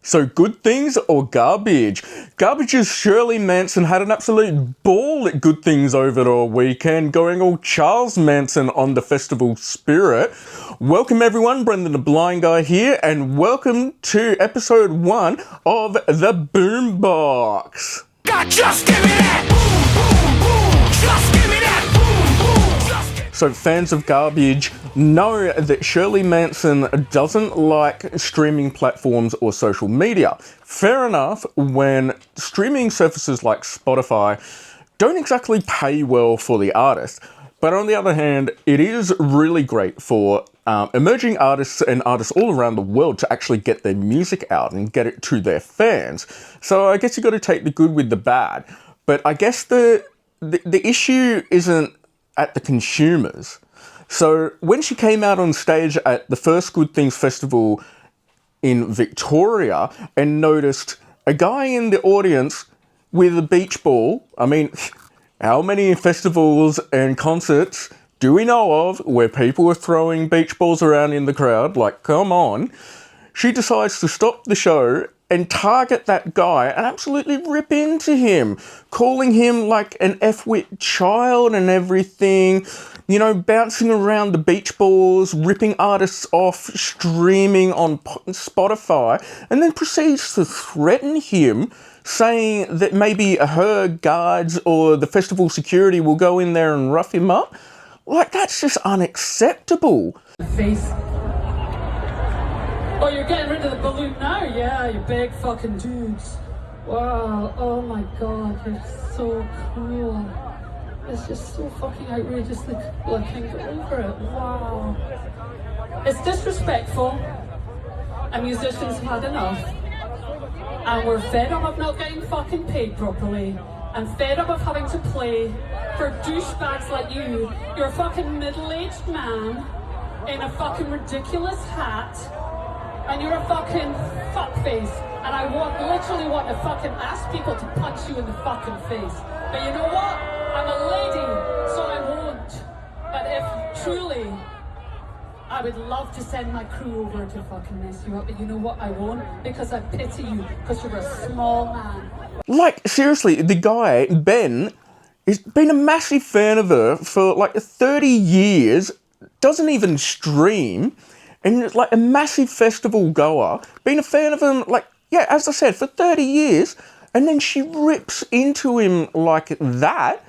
So good things or garbage? Garbage's Shirley Manson had an absolute ball at Good Things over the weekend, going all Charles Manson on the festival spirit. Welcome everyone, Brendan the Blind Guy here, and welcome to episode 1 of the Boombox. God, just give me that! Boom, boom, boom! Just give me that! Boom, boom! Just give me. So fans of Garbage know that Shirley Manson doesn't like streaming platforms or social media. Fair enough, when streaming services like Spotify don't exactly pay well for the artist. But on the other hand, it is really great for emerging artists and artists all around the world to actually get their music out and get it to their fans. So I guess you got to take the good with the bad. But I guess the issue isn't at the consumers. So when she came out on stage at the first Good Things Festival in Victoria and noticed a guy in the audience with a beach ball, I mean, how many festivals and concerts do we know of where people are throwing beach balls around in the crowd? Like, come on. She decides to stop the show and target that guy and absolutely rip into him, calling him like an F-wit child and everything, you know, bouncing around the beach balls, ripping artists off, streaming on Spotify, and then proceeds to threaten him, saying that maybe her guards or the festival security will go in there and rough him up. Like, that's just unacceptable. Face. Oh, you're getting rid of the balloon now? Yeah, you big fucking dudes. Wow, oh my god, you're so cool. It's just so fucking outrageously cool. I can't get over it. Wow. It's disrespectful, and musicians have had enough. And we're fed up of not getting fucking paid properly. And fed up of having to play for douchebags like you. You're a fucking middle-aged man in a fucking ridiculous hat. And you're a fucking fuckface. And I literally want to fucking ask people to punch you in the fucking face. But you know what? I'm a lady, so I won't. But if truly, I would love to send my crew over to fucking mess you up. But you know what? I won't, because I pity you, because you're a small man. Like, seriously, the guy, Ben, has been a massive fan of her for like 30 years, doesn't even stream, and is like a massive festival goer, been a fan of him, like, yeah, as I said, for 30 years, and then she rips into him like that.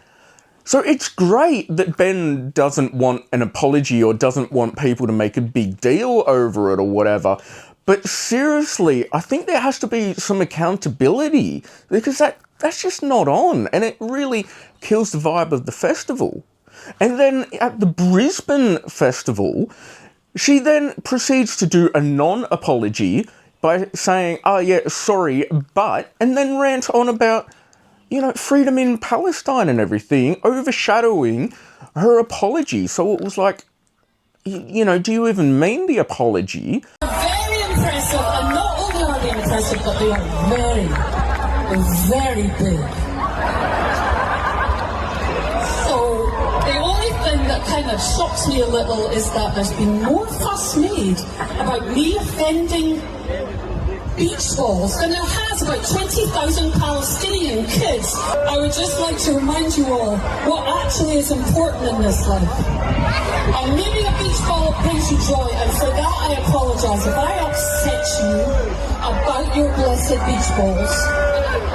So it's great that Ben doesn't want an apology or doesn't want people to make a big deal over it or whatever. But seriously, I think there has to be some accountability, because that's just not on, and it really kills the vibe of the festival. And then at the Brisbane festival, she then proceeds to do a non-apology by saying, oh yeah, sorry, but, and then rant on about, you know, freedom in Palestine and everything, overshadowing her apology. So it was like, you know, do you even mean the apology? Very impressive, and not only are they impressive, but they are very, very big. So the only thing that kind of shocks me a little is that there's been more fuss made about me offending beach balls than there has about 20,000 Palestinian kids. I would just like to remind you all what actually is important in this life. And maybe a beach ball brings you joy, and for that I apologise. If I upset you about your blessed beach balls,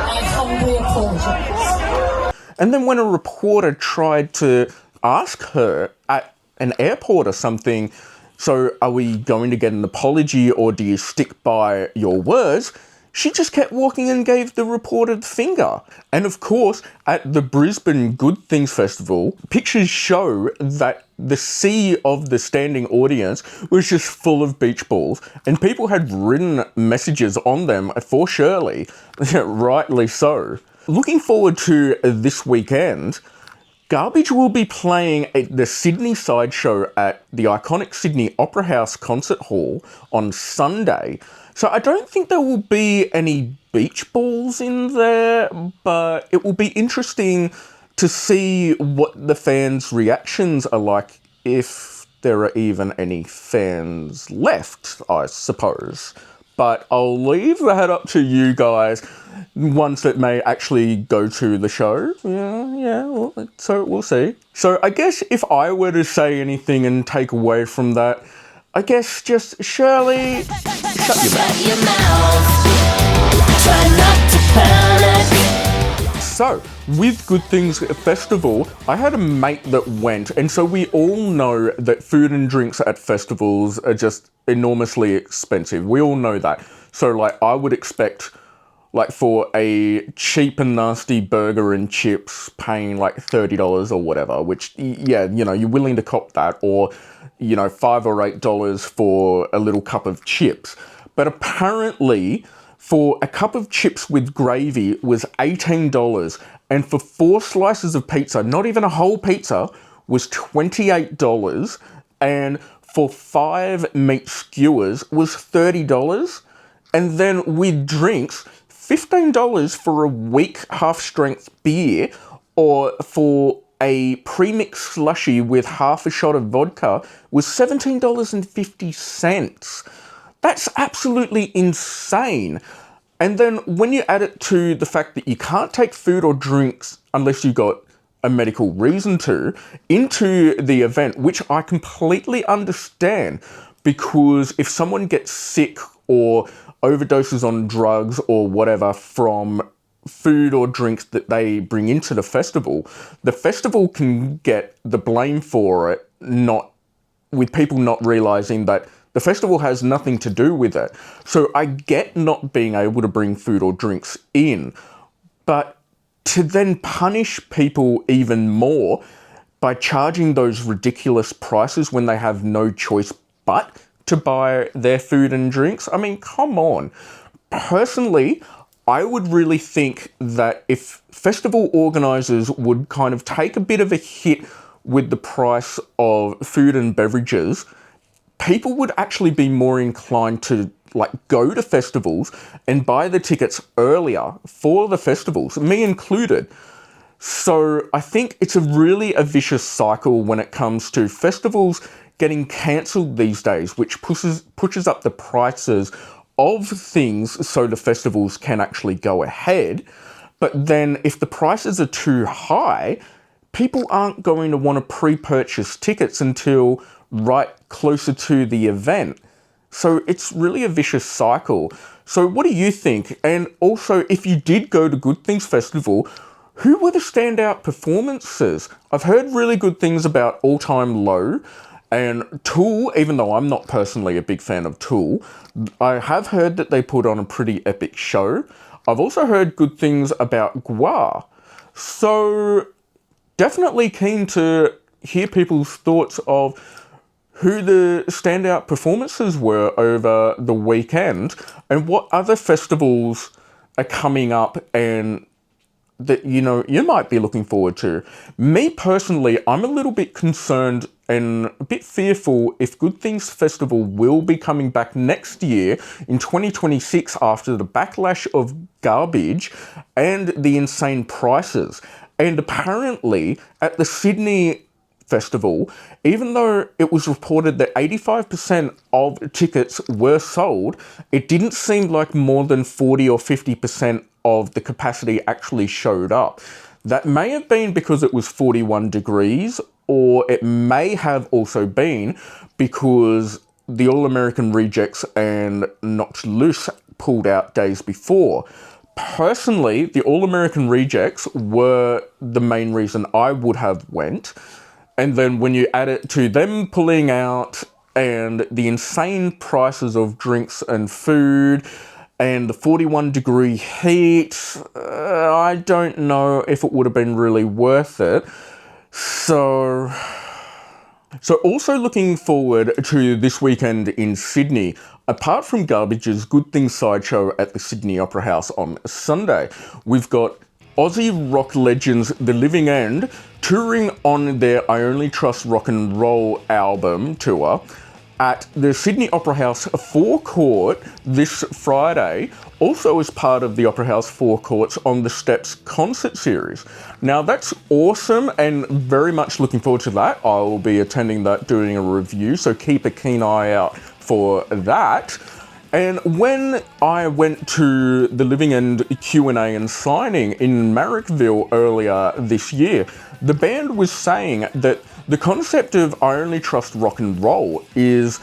I humbly apologise. And then when a reporter tried to ask her at an airport or something, so are we going to get an apology or do you stick by your words? She just kept walking and gave the reporter the finger. And of course, at the Brisbane Good Things Festival, pictures show that the sea of the standing audience was just full of beach balls, and people had written messages on them for Shirley, rightly so. Looking forward to this weekend, Garbage will be playing at the Sydney Sideshow at the iconic Sydney Opera House Concert Hall on Sunday. So I don't think there will be any beach balls in there, but it will be interesting to see what the fans' reactions are like, if there are even any fans left, I suppose. but I'll leave that up to you guys, ones that may actually go to the show. Well, so we'll see. So I guess if I were to say anything and take away from that, I guess just Shirley, shut your mouth. Try not to panic. So, with Good Things Festival, I had a mate that went, and so we all know that food and drinks at festivals are just enormously expensive. We all know that. So, like, I would expect, like, for a cheap and nasty burger and chips, paying like $30 or whatever, which, yeah, you know, you're willing to cop that, or, you know, $5 or $8 for a little cup of chips. But apparently, for a cup of chips with gravy was $18, and for 4 slices of pizza, not even a whole pizza, was $28, and for 5 meat skewers was $30, and then with drinks, $15 for a weak half-strength beer, or for a pre-mixed slushy with half a shot of vodka was $17.50. That's absolutely insane. And then when you add it to the fact that you can't take food or drinks unless you got a medical reason to, into the event, which I completely understand, because if someone gets sick or overdoses on drugs or whatever from food or drinks that they bring into the festival can get the blame for it, not with people not realizing that the festival has nothing to do with it. So I get not being able to bring food or drinks in, but to then punish people even more by charging those ridiculous prices when they have no choice but to buy their food and drinks, I mean, come on. Personally, I would really think that if festival organisers would kind of take a bit of a hit with the price of food and beverages, people would actually be more inclined to like go to festivals and buy the tickets earlier for the festivals, me included. So I think it's a vicious cycle when it comes to festivals getting cancelled these days, which pushes up the prices of things so the festivals can actually go ahead. But then if the prices are too high, people aren't going to want to pre-purchase tickets until right closer to the event. So it's really a vicious cycle. So what do you think? And also, if you did go to Good Things Festival, who were the standout performances? I've heard really good things about All Time Low and Tool, even though I'm not personally a big fan of Tool. I have heard that they put on a pretty epic show. I've also heard good things about Gua. So definitely keen to hear people's thoughts of who the standout performances were over the weekend and what other festivals are coming up and that, you know, you might be looking forward to. Me personally, I'm a little bit concerned and a bit fearful if Good Things Festival will be coming back next year in 2026 after the backlash of garbage and the insane prices. And apparently at the Sydney Festival, even though it was reported that 85% of tickets were sold, it didn't seem like more than 40 or 50% of the capacity actually showed up. That may have been because it was 41 degrees, or it may have also been because the All American Rejects and Knocked Loose pulled out days before. Personally, the All American Rejects were the main reason I would have went. And then when you add it to them pulling out and the insane prices of drinks and food and the 41-degree heat, I don't know if it would have been really worth it. So also looking forward to this weekend in Sydney. Apart from Garbage's Good Things Sideshow at the Sydney Opera House on Sunday, we've got Aussie rock legends The Living End touring on their I Only Trust Rock and Roll album tour at the Sydney Opera House forecourt this Friday, also as part of the Opera House forecourts On the Steps concert series. Now that's awesome and very much looking forward to that. I will be attending that, doing a review, so keep a keen eye out for that. And when I went to the Living End Q&A and signing in Marrickville earlier this year, the band was saying that the concept of I Only Trust Rock and Roll is,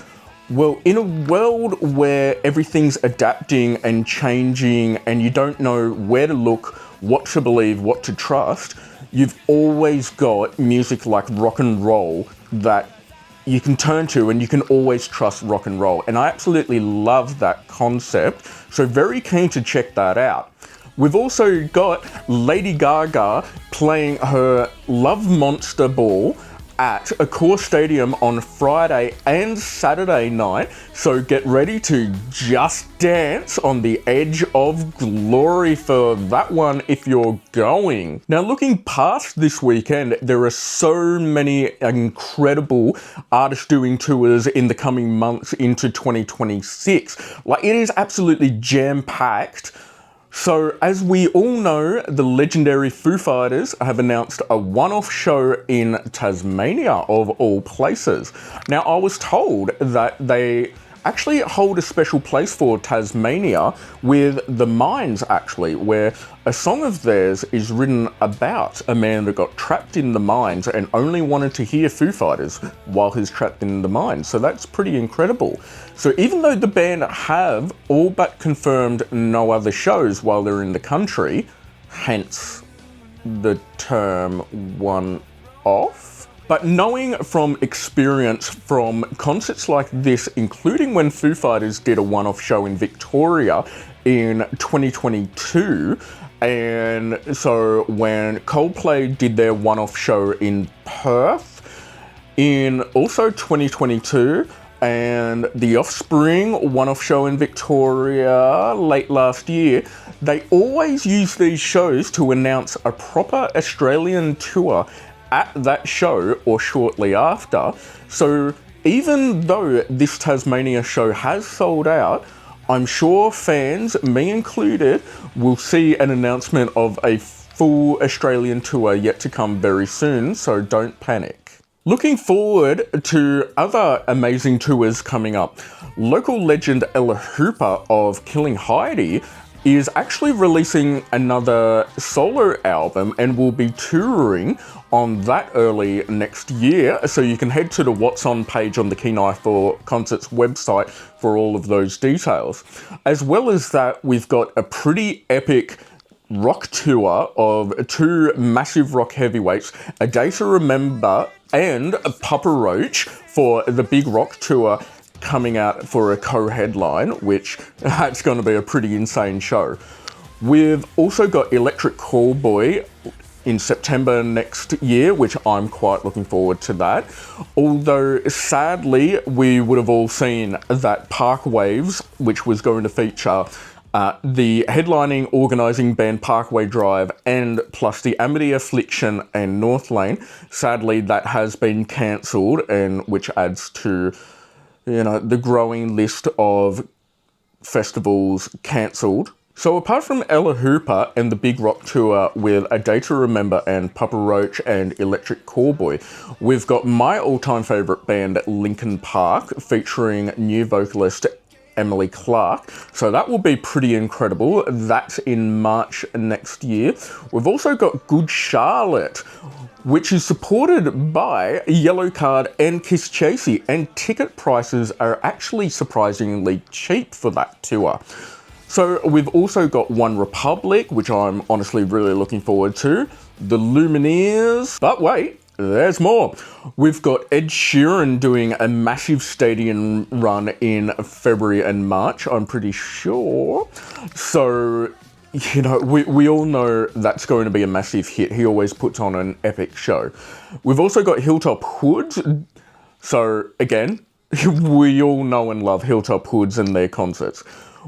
well, in a world where everything's adapting and changing and you don't know where to look, what to believe, what to trust, you've always got music like rock and roll that you can turn to and you can always trust rock and roll. And I absolutely love that concept. So very keen to check that out. We've also got Lady Gaga playing her Love Monster Ball at Accor Stadium on Friday and Saturday night, so get ready to just dance on the edge of glory for that one if you're going. Now, looking past this weekend, there are so many incredible artists doing tours in the coming months into 2026. Like, it is absolutely jam-packed. So, as we all know, the legendary Foo Fighters have announced a one-off show in Tasmania, of all places. Now, I was told that they actually hold a special place for Tasmania with the Mines, actually, where a song of theirs is written about a man that got trapped in the mines and only wanted to hear Foo Fighters while he's trapped in the mines. So that's pretty incredible. So even though the band have all but confirmed no other shows while they're in the country, hence the term one-off, but knowing from experience from concerts like this, including when Foo Fighters did a one-off show in Victoria in 2022, and so when Coldplay did their one-off show in Perth in also 2022, and The Offspring one-off show in Victoria late last year, they always use these shows to announce a proper Australian tour at that show or shortly after. So even though this Tasmania show has sold out, I'm sure fans, me included, will see an announcement of a full Australian tour yet to come very soon, so don't panic. Looking forward to other amazing tours coming up. Local legend Ella Hooper of Killing Heidi is actually releasing another solo album and will be touring on that early next year. So you can head to the What's On page on the Kenai for Concerts website for all of those details. As well as that, we've got a pretty epic rock tour of two massive rock heavyweights, A Day to Remember and Papa Roach, for the big rock tour coming out for a co-headline, which that's going to be a pretty insane show. We've also got Electric Callboy in September next year, which I'm quite looking forward to that. Although sadly, we would have all seen that Park Waves, which was going to feature the headlining organising band Parkway Drive and plus the Amity Affliction and North Lane, sadly that has been cancelled, and which adds to, you know, the growing list of festivals cancelled. So apart from Ella Hooper and the big rock tour with A Day to Remember and Papa Roach and Electric Callboy, we've got my all-time favourite band Linkin Park featuring new vocalist Emily Clark. So that will be pretty incredible. That's in March next year. We've also got Good Charlotte, which is supported by Yellow Card and Kiss Chasey, and ticket prices are actually surprisingly cheap for that tour. So we've also got One Republic, which I'm honestly really looking forward to, the Lumineers, but wait, there's more. We've got Ed Sheeran doing a massive stadium run in February and March, I'm pretty sure. So, you know, we all know that's going to be a massive hit. He always puts on an epic show. We've also got Hilltop Hoods. So, again, we all know and love Hilltop Hoods and their concerts.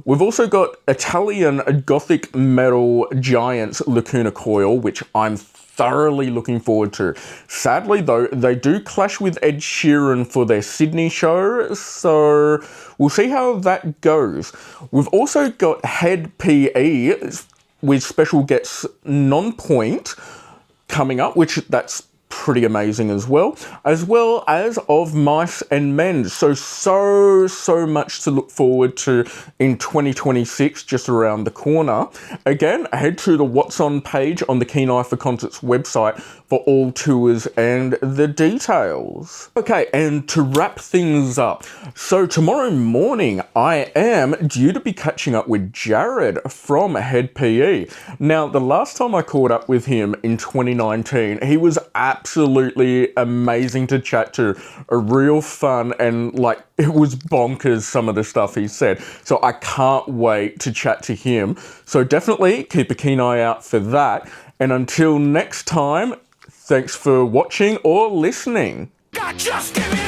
We've also got Italian gothic metal giants Lacuna Coil, which I'm thoroughly looking forward to. Sadly, though, they do clash with Ed Sheeran for their Sydney show, so we'll see how that goes. We've also got Head PE with special guests Nonpoint coming up, which that's pretty amazing as well as Of Mice and Men. So much to look forward to in 2026, just around the corner. Again, head to the What's On page on the Keen Eye for Concerts website for all tours and the details. Okay, and to wrap things up, so tomorrow morning I am due to be catching up with Jared from Head PE. Now, the last time I caught up with him in 2019, he was absolutely amazing to chat to, a real fun, and like, it was bonkers some of the stuff he said. So I can't wait to chat to him. So definitely keep a keen eye out for that. And until next time, thanks for watching or listening. God, just give me